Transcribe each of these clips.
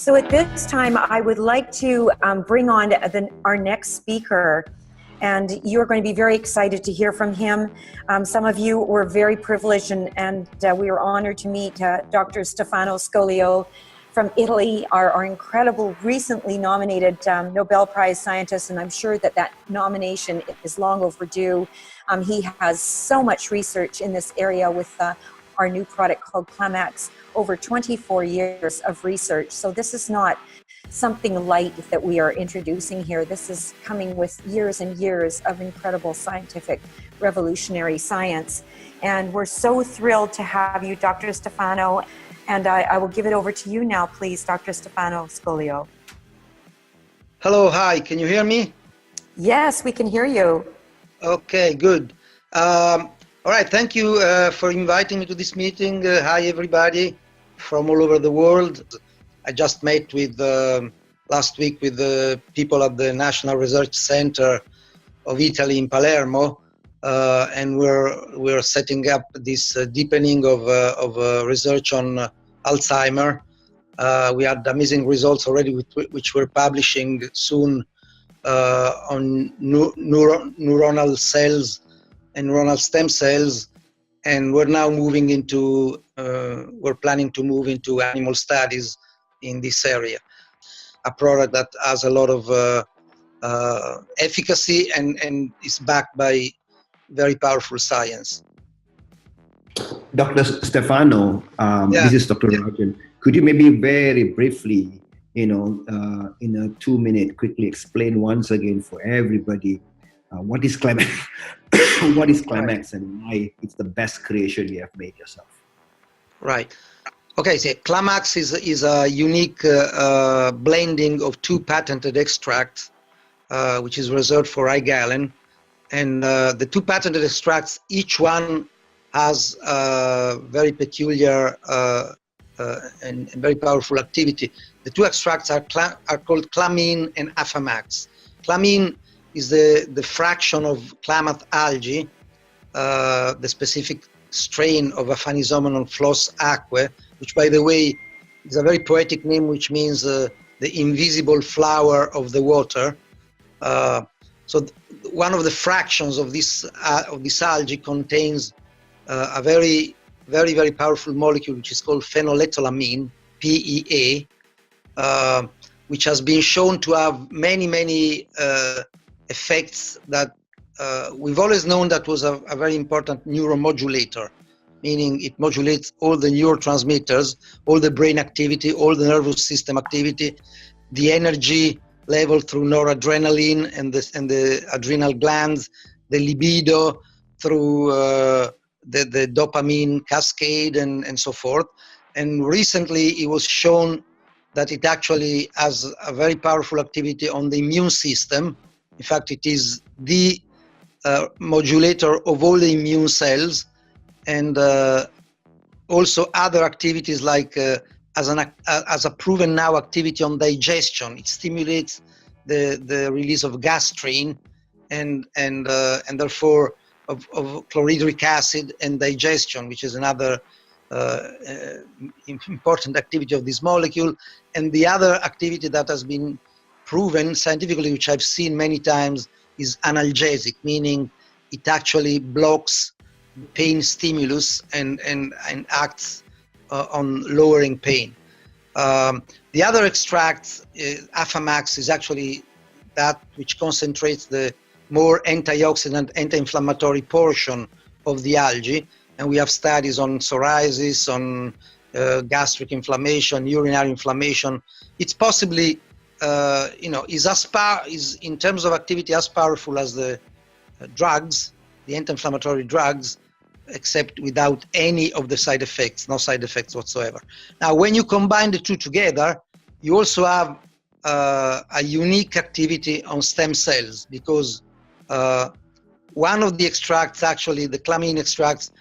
So at this time, I would like to bring on our next speaker, and you're going to be very excited to hear from him. Some of you were very privileged, and we were honored to meet Dr. Stefano Scoglio from Italy, our incredible, recently nominated Nobel Prize scientist, and I'm sure that nomination is long overdue. He has so much research in this area with our new product called Klamax, over 24 years of research. So this is not something light that we are introducing here. This is coming with years and years of incredible scientific revolutionary science. And we're so thrilled to have you, Dr. Stefano. And I will give it over to you now, please, Dr. Stefano Scoglio. Hello, hi, can you hear me? Yes, we can hear you. Okay, good. All right, thank you for inviting me to this meeting. Hi, everybody from all over the world. I just met with last week with the people at the National Research Center of Italy in Palermo, and we're setting up this deepening of research on Alzheimer. We had amazing results already, which we're publishing soon on neuronal cells and neuronal stem cells, and we're now moving into we're planning to move into animal studies in this area. A product that has a lot of efficacy and is backed by very powerful science. Dr. Stefano, this is Dr. Rajan. Could you maybe very briefly, in a 2-minute, quickly explain once again for everybody what is Klamax, what is Klamax, and why it's the best creation you have made yourself? Right. Okay, so Klamax is a unique blending of 2 patented extracts, which is reserved for iGalen. And the 2 patented extracts, each one has very peculiar and very powerful activity. The 2 extracts are called Clamine and Afamax. Clamine is the fraction of Klamath algae, the specific strain of Aphanizomenon floss aquae, which, by the way, is a very poetic name, which means the invisible flower of the water. So one of the fractions of this algae contains a very, very, very powerful molecule, which is called phenylethylamine, PEA, which has been shown to have many, many effects that we've always known that was a very important neuromodulator, meaning it modulates all the neurotransmitters, all the brain activity, all the nervous system activity, the energy level through noradrenaline and the adrenal glands, the libido through the dopamine cascade and so forth. And recently it was shown that it actually has a very powerful activity on the immune system. In fact, it is the modulator of all the immune cells, and also other activities like as a proven now activity on digestion. It stimulates the release of gastrin and therefore of chlorhydric acid and digestion, which is another important activity of this molecule. And the other activity that has been proven scientifically, which I've seen many times, is analgesic, meaning it actually blocks pain stimulus and acts on lowering pain. The other extract, Afamax, is actually that which concentrates the more antioxidant, anti-inflammatory portion of the algae, and we have studies on psoriasis, on gastric inflammation, urinary inflammation. It's possibly, is in terms of activity as powerful as the drugs, the anti-inflammatory drugs, except without any of the side effects, no side effects whatsoever. Now, when you combine the 2 together, you also have a unique activity on stem cells, because one of the extracts, actually the clamine extracts,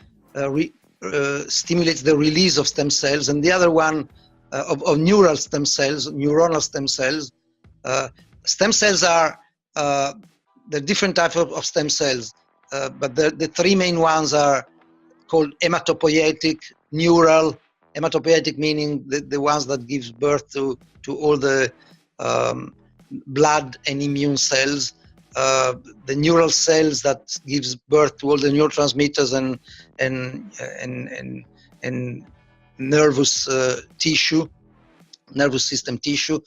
stimulates the release of stem cells, and the other one of neural stem cells, neuronal stem cells. Stem cells are the different types of stem cells, but the 3 main ones are called hematopoietic, neural, hematopoietic meaning the ones that gives birth to all the blood and immune cells, the neural cells that gives birth to all the neurotransmitters and nervous tissue, nervous system tissue,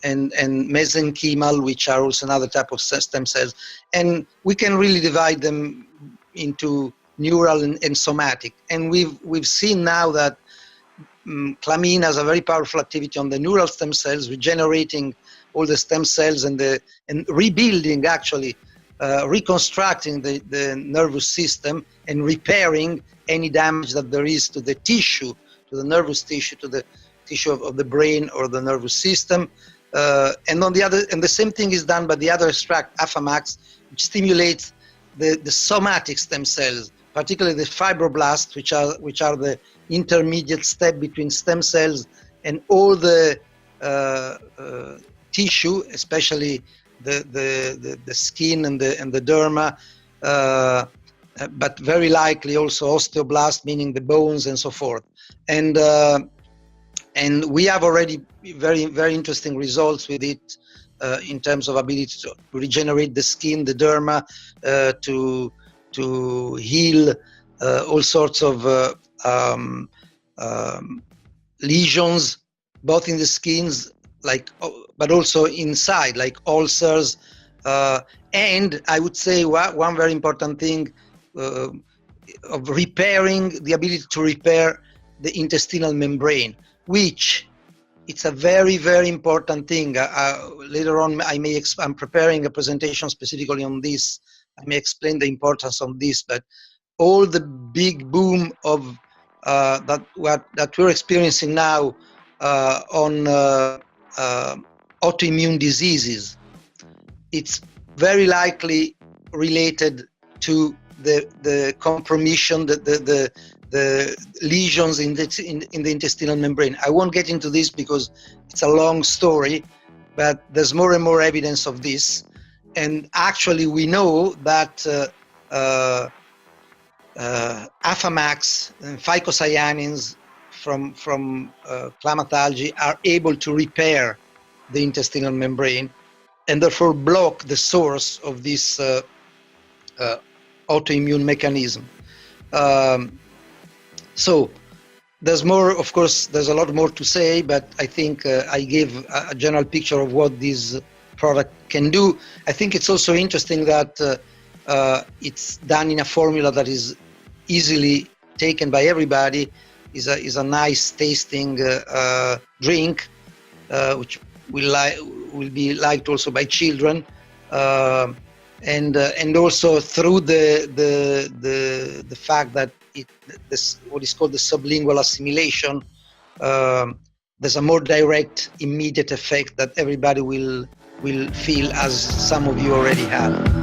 and mesenchymal, which are also another type of stem cells. And we can really divide them into neural and somatic. And we've seen now that clamine has a very powerful activity on the neural stem cells, regenerating all the stem cells and rebuilding, actually, reconstructing the nervous system and repairing any damage that there is to the tissue, to the nervous tissue, to the tissue of the brain or the nervous system. And the same thing is done by the other extract, Affamax, which stimulates the somatic stem cells, particularly the fibroblasts, which are the intermediate step between stem cells and all the tissue, especially the skin and the derma, but very likely also osteoblast, meaning the bones and so forth. And we have already very, very interesting results with it in terms of ability to regenerate the skin, the derma, to heal all sorts of lesions, both in the skins, but also inside, like ulcers. And I would say one very important thing of repairing, the ability to repair the intestinal membrane, which it's a very, very important thing. Later on, I'm preparing a presentation specifically on this. I may explain the importance of this, but all the big boom of that we're experiencing now on autoimmune diseases, it's very likely related to the compromission, the lesions in the intestinal membrane. I won't get into this because it's a long story, but there's more and more evidence of this. And actually, we know that Affamax and phycocyanins from Klamax algae are able to repair the intestinal membrane and therefore block the source of this autoimmune mechanism. So there's more, of course, there's a lot more to say, but I think I gave a general picture of what this product can do. I think it's also interesting that it's done in a formula that is easily taken by everybody, is a nice tasting drink, which will be liked also by children, and also through the fact that what is called the sublingual assimilation, there's a more direct, immediate effect that everybody will feel, as some of you already have.